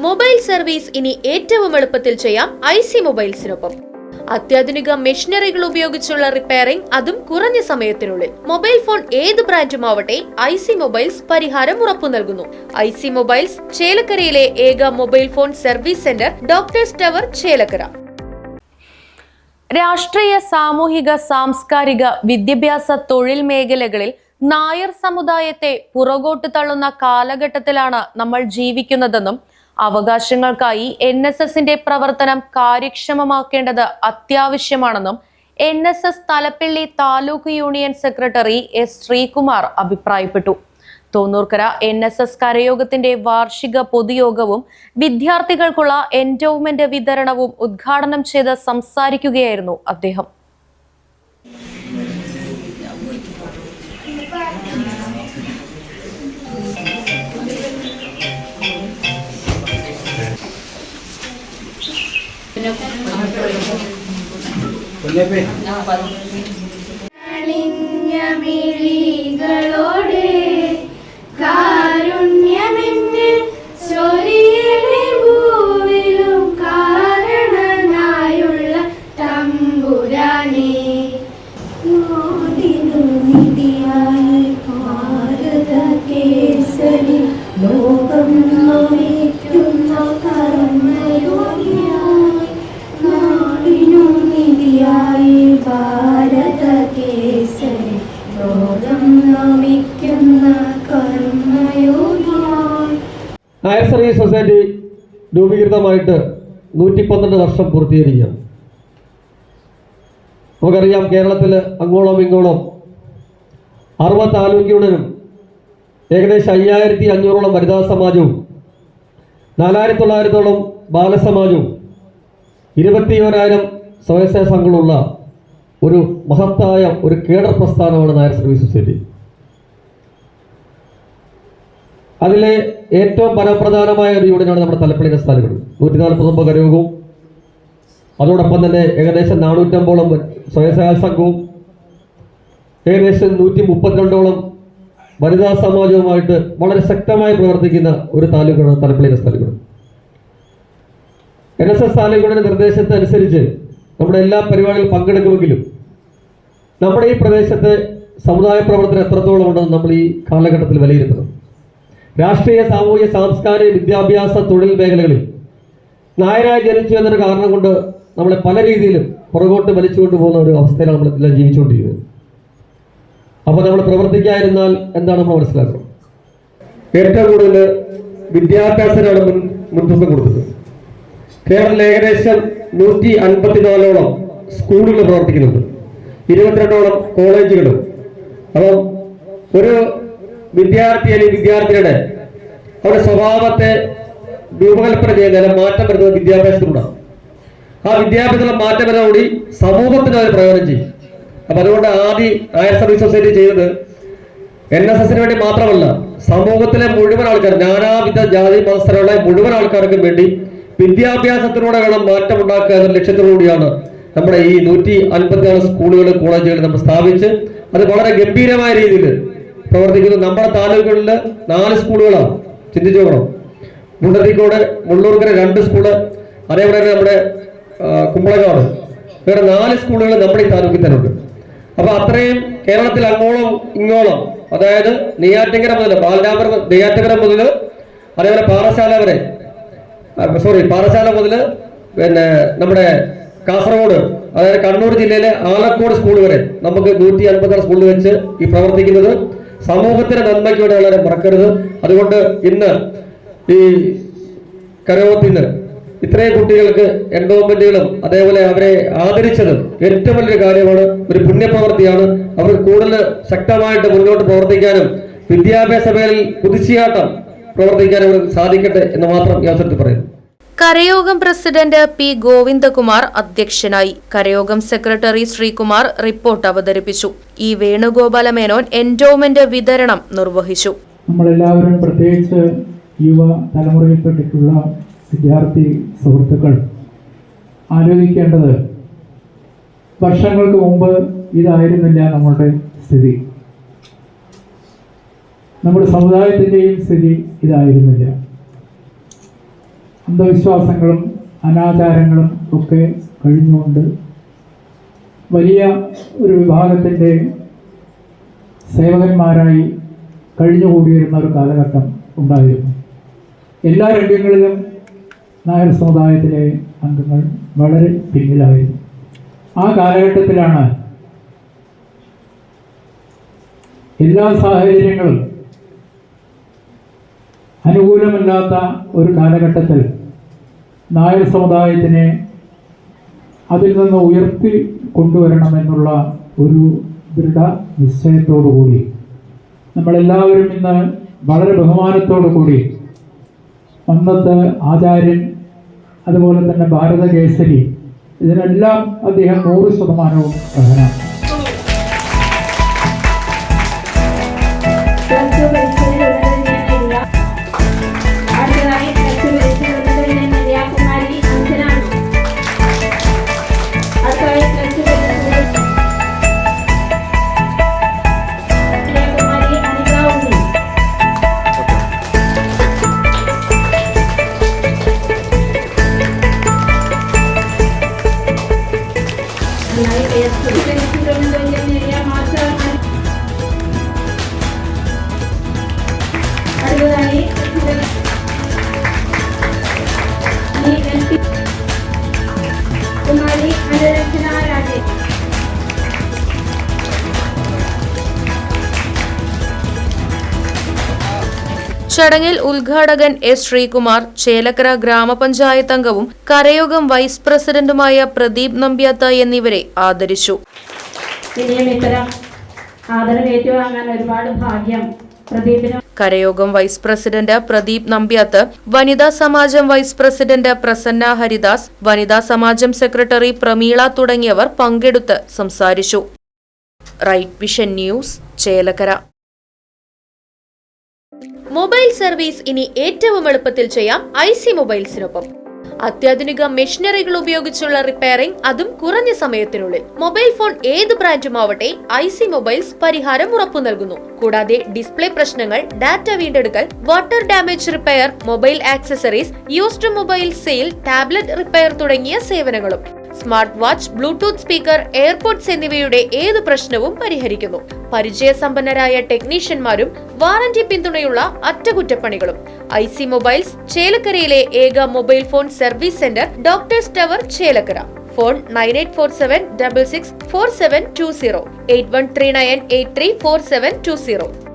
Mobile service ഇനി ഏറ്റവും എളുപ്പത്തിൽ ചെയ്യാം IC മൊബൈൽസിനൊപ്പം. അത്യാധുനിക മെഷീനറികൾ ഉപയോഗിച്ചുള്ള റിപ്പയറിംഗ്, അതും കുറഞ്ഞ സമയത്തിനുള്ളിൽ. മൊബൈൽ ഫോൺ ഏത് ബ്രാൻഡുമാവട്ടെ, IC മൊബൈൽസ് പരിഹാരം ഉറപ്പു നൽകുന്നു. IC മൊബൈൽസ് ചേലക്കരയിലെ ഏക mobile phone service centre, doctors tower, Chelakkara. രാഷ്ട്രീയ, സാമൂഹിക, സാംസ്കാരിക, വിദ്യാഭ്യാസ, തൊഴിൽ മേഖലകളിൽ നായർ സമുദായത്തെ പുറകോട്ട് തള്ളുന്ന കാലഘട്ടത്തിലാണ് നമ്മൾ ജീവിക്കുന്നതെന്നും അവകാശങ്ങൾക്കായി NSSന്റെ പ്രവർത്തനം കാര്യക്ഷമമാക്കേണ്ടത് അത്യാവശ്യമാണെന്നും NSS Thalappilly taluk union secretary S. Sreekumar അഭിപ്രായപ്പെട്ടു. തോന്നൂർക്കര NSS കരയോഗത്തിന്റെ വാർഷിക പൊതുയോഗവും വിദ്യാർത്ഥികൾക്കുള്ള എൻഡോവ്മെന്റ് വിതരണവും ഉദ്ഘാടനം ചെയ്ത് സംസാരിക്കുകയായിരുന്നു അദ്ദേഹം. കാരുണ്യമെന്ന് ചൊരിയണേ ഭൂവിലും കാരണനായുള്ള തമ്പുരാനേ, നിധിയായി ഭാരത കേസരി ലോകം നയിക്കുന്ന കർമ്മയോഗിയായി, നാടിനു നിധിയായി ഭാരത കേസരി ലോകം നയിക്കുന്ന കർമ്മയോഗിയായി. നായർ സർവീസ് സൊസൈറ്റി രൂപീകൃതമായിട്ട് 112 വർഷം പൂർത്തീകരിക്കുകയാണ്. നമുക്കറിയാം, കേരളത്തിൽ അങ്ങോളം ഇങ്ങോളം 60 താലൂക്ക് യൂണിയനും ഏകദേശം 5500ഓളം വനിതാ സമാജവും 4900ഓളം ബാലസമാജവും 21,000 സ്വയംസേവ സംഘങ്ങളുള്ള ഒരു മഹത്തായ ഒരു കേഡർ പ്രസ്ഥാനമാണ് നായർ സർവീസ് സൊസൈറ്റി. അതിലെ ഏറ്റവും ഫലപ്രധാനമായ ഒരു യൂണിയനാണ് നമ്മുടെ തലപ്പള്ളി സ്ഥാനങ്ങൾ. 149 കരയോഗവും അതോടൊപ്പം തന്നെ ഏകദേശം 450ഓളം സ്വയംസേവ സംഘവും ഏകദേശം 132ഓളം വനിതാ സമാജവുമായിട്ട് വളരെ ശക്തമായി പ്രവർത്തിക്കുന്ന ഒരു താലൂക്കാണ് തലപ്പള്ളി താലൂക്ക്. NSS താലൂക്കുകളുടെ നിർദ്ദേശത്തനുസരിച്ച് നമ്മുടെ എല്ലാ പരിപാടികളിലും പങ്കെടുക്കുമെങ്കിലും നമ്മുടെ ഈ പ്രദേശത്തെ സമുദായ പ്രവർത്തനം എത്രത്തോളം ഉണ്ടെന്ന് നമ്മൾ ഈ കാലഘട്ടത്തിൽ വിലയിരുത്തണം. രാഷ്ട്രീയ, സാമൂഹിക, സാംസ്കാരിക, വിദ്യാഭ്യാസ, തൊഴിൽ മേഖലകളിൽ നായരായി ജനിച്ചു എന്നൊരു കാരണം കൊണ്ട് നമ്മളെ പല രീതിയിലും പുറകോട്ട് വലിച്ചുകൊണ്ട് പോകുന്ന ഒരു അവസ്ഥയിലാണ് നമ്മളെല്ലാം ജീവിച്ചുകൊണ്ടിരിക്കുന്നത്. അപ്പോൾ നമ്മൾ പ്രവർത്തിക്കാതിരുന്നാൽ എന്താണ് നമ്മൾ മനസ്സിലാക്കണം? ഏറ്റവും കൂടുതൽ വിദ്യാഭ്യാസത്തിനാണ് മുൻതൂക്കം കൊടുത്തത്. കേരളത്തിൽ ഏകദേശം 154ഓളം സ്കൂളുകൾ പ്രവർത്തിക്കുന്നുണ്ട്, 22ഓളം കോളേജുകളും. അപ്പം ഒരു വിദ്യാർത്ഥി അല്ലെങ്കിൽ വിദ്യാർത്ഥിയുടെ അവരുടെ സ്വഭാവത്തെ രൂപകൽപ്പന ചെയ്യുന്നതിന് മാറ്റം വരുന്നത് വിദ്യാഭ്യാസത്തിലൂടെയാണ്. ആ വിദ്യാഭ്യാസത്തിലുള്ള മാറ്റം വരുന്നതോടുകൂടി സമൂഹത്തിന് അത് പ്രയോജനം ചെയ്യും. അപ്പം അതുകൊണ്ട് ആദ്യം നായർ സർവീസ് സൊസൈറ്റി ചെയ്തത് NSSന് വേണ്ടി മാത്രമല്ല, സമൂഹത്തിലെ മുഴുവൻ ആൾക്കാർ, നാനാവിധ ജാതി മതസ്ഥരുള്ള മുഴുവൻ ആൾക്കാർക്കും വേണ്ടി വിദ്യാഭ്യാസത്തിലൂടെ വേണം മാറ്റം ഉണ്ടാക്കുക എന്ന ലക്ഷ്യത്തോടുകൂടിയാണ് നമ്മുടെ ഈ 156 സ്കൂളുകൾ, കോളേജുകൾ നമ്മൾ സ്ഥാപിച്ച് അത് വളരെ ഗംഭീരമായ രീതിയിൽ പ്രവർത്തിക്കുന്നു. നമ്മുടെ താലൂക്കുകളിൽ 4 സ്കൂളുകളാണ്. ചിന്തിച്ചു നോക്കണം. മുണ്ടത്തിക്കോട്, മുള്ളൂർക്കര 2 സ്കൂള്, അതേപോലെ തന്നെ നമ്മുടെ കുമ്പളക്കാട് വേറെ 4 സ്കൂളുകൾ നമ്മുടെ ഈ താലൂക്കിൽ തന്നെ ഉണ്ട്. അപ്പൊ അത്രയും കേരളത്തിൽ അങ്ങോളം ഇങ്ങോളം, അതായത് നെയ്യാറ്റിങ്കര മുതൽ ബാലരാമപുരം, നെയ്യാറ്റിങ്കര മുതൽ അതേപോലെ പാറശാല മുതൽ പിന്നെ നമ്മുടെ കാസർഗോഡ്, അതായത് കണ്ണൂർ ജില്ലയിലെ ആലക്കോട് സ്കൂൾ വരെ നമുക്ക് 156 സ്കൂളിൽ വെച്ച് ഈ പ്രവർത്തിക്കുന്നത് സമൂഹത്തിന്റെ നന്മയ്ക്ക് വേണ്ടി വളരെ മറക്കരുത്. അതുകൊണ്ട് ഇന്ന് ഈ കരയോഗത്തിന് ഇത്രയും കുട്ടികൾക്ക് എൻഡോവ്മെന്റുകളും അതേപോലെ അവരെ ആദരിച്ചതും ഏറ്റവും വലിയൊരു കാര്യമാണ്, ഒരു പുണ്യപ്രവൃത്തിയാണ്. അവർക്ക് കൂടുതൽ ശക്തമായിട്ട് മുന്നോട്ട് പ്രവർത്തിക്കാനും വിദ്യാഭ്യാസ മേഖലയിൽ കുതിച്ചുചാട്ടം പ്രവർത്തിക്കാനും അവർക്ക് സാധിക്കട്ടെ എന്ന് മാത്രം ഈ അവസരത്തിൽ പറയുന്നു. കരയോഗം പ്രസിഡന്റ് P. ഗോവിന്ദകുമാർ അധ്യക്ഷനായി. കരയോഗം സെക്രട്ടറി ശ്രീകുമാർ റിപ്പോർട്ട് അവതരിപ്പിച്ചു. E. വേണുഗോപാല മേനോൻ എൻഡോവ്മെന്റ് വിതരണം നിർവഹിച്ചു. നമ്മളെല്ലാവരും, പ്രത്യേകിച്ച് യുവ തലമുറയിൽപ്പെട്ടിട്ടുള്ള വിദ്യാർത്ഥി സുഹൃത്തുക്കൾ ആലോചിക്കേണ്ടത്, വർഷങ്ങൾക്ക് മുമ്പ് ഇതായിരുന്നില്ല നമ്മളുടെ സ്ഥിതി. നമ്മുടെ സമുദായത്തിൻ്റെയും സ്ഥിതി ഇതായിരുന്നില്ല. അന്ധവിശ്വാസങ്ങളും അനാചാരങ്ങളും ഒക്കെ കഴിഞ്ഞുകൊണ്ട് വലിയ ഒരു വിഭാഗത്തിൻ്റെ സേവകന്മാരായി കഴിഞ്ഞുകൂടിയിരുന്ന ഒരു കാലഘട്ടം ഉണ്ടായിരുന്നു. എല്ലാ രംഗങ്ങളിലും നായർ സമുദായത്തിലെ അംഗങ്ങൾ വളരെ പിന്നിലായിരുന്നു. ആ കാലഘട്ടത്തിലാണ് എല്ലാ സാഹചര്യങ്ങളും അനുകൂലമല്ലാത്ത ഒരു കാലഘട്ടത്തിൽ നായർ സമുദായത്തിനെ അതിൽ നിന്ന് ഉയർത്തി കൊണ്ടുവരണമെന്നുള്ള ഒരു ദൃഢ നിശ്ചയത്തോടു കൂടി നമ്മളെല്ലാവരും ഇന്ന് വളരെ ബഹുമാനത്തോടു കൂടി മന്നത്ത് ആചാര്യൻ, അതുപോലെ തന്നെ ഭാരതകേസരി, ഇതിനെല്ലാം അദ്ദേഹം 100% അർഹനാണ്. ചടങ്ങിൽ ഉദ്ഘാടകൻ എസ് ശ്രീകുമാർ, ചേലക്കര ഗ്രാമപഞ്ചായത്ത് അംഗവും കരയോഗം വൈസ് പ്രസിഡന്റുമായ പ്രദീപ് നമ്പ്യാത്ത് എന്നിവരെ ആദരിച്ചു. കരയോഗം വൈസ് പ്രസിഡന്റ് പ്രദീപ് നമ്പ്യാത്ത്, വനിതാ സമാജം വൈസ് പ്രസിഡന്റ് പ്രസന്ന ഹരിദാസ്, വനിതാ സമാജം സെക്രട്ടറി പ്രമീള തുടങ്ങിയവർ പങ്കെടുത്ത് സംസാരിച്ചു. Right vision news, Chelakkara. Mobile service ഇനി ഏറ്റവും എളുപ്പത്തിൽ ചെയ്യാം IC മൊബൈൽസിനൊപ്പം. അത്യാധുനിക മെഷീനറികൾ ഉപയോഗിച്ചുള്ള റിപ്പയറിംഗ്, അതും കുറഞ്ഞ സമയത്തിനുള്ളിൽ. മൊബൈൽ ഫോൺ ഏത് ബ്രാൻഡുമാവട്ടെ, IC മൊബൈൽസ് പരിഹാരം ഉറപ്പു നൽകുന്നു. കൂടാതെ ഡിസ്പ്ലേ പ്രശ്നങ്ങൾ, ഡാറ്റ വീണ്ടെടുക്കൽ, water damage repair, mobile accessories, used mobile sale, tablet repair തുടങ്ങിയ സേവനങ്ങളും. Smart watch, Bluetooth speaker, AirPods എന്നിവയുടെ ഏത് പ്രശ്നവും പരിഹരിക്കുന്നു. പരിചയസമ്പന്നരായ ടെക്നീഷ്യന്മാരും വാറന്റി പിന്തുണയുള്ള അറ്റകുറ്റപ്പണികളും. IC മൊബൈൽസ്, ചേലക്കരയിലെ ഏക mobile phone service centre, doctors tower, Chelakkara. Phone 9847664720, 8139834720.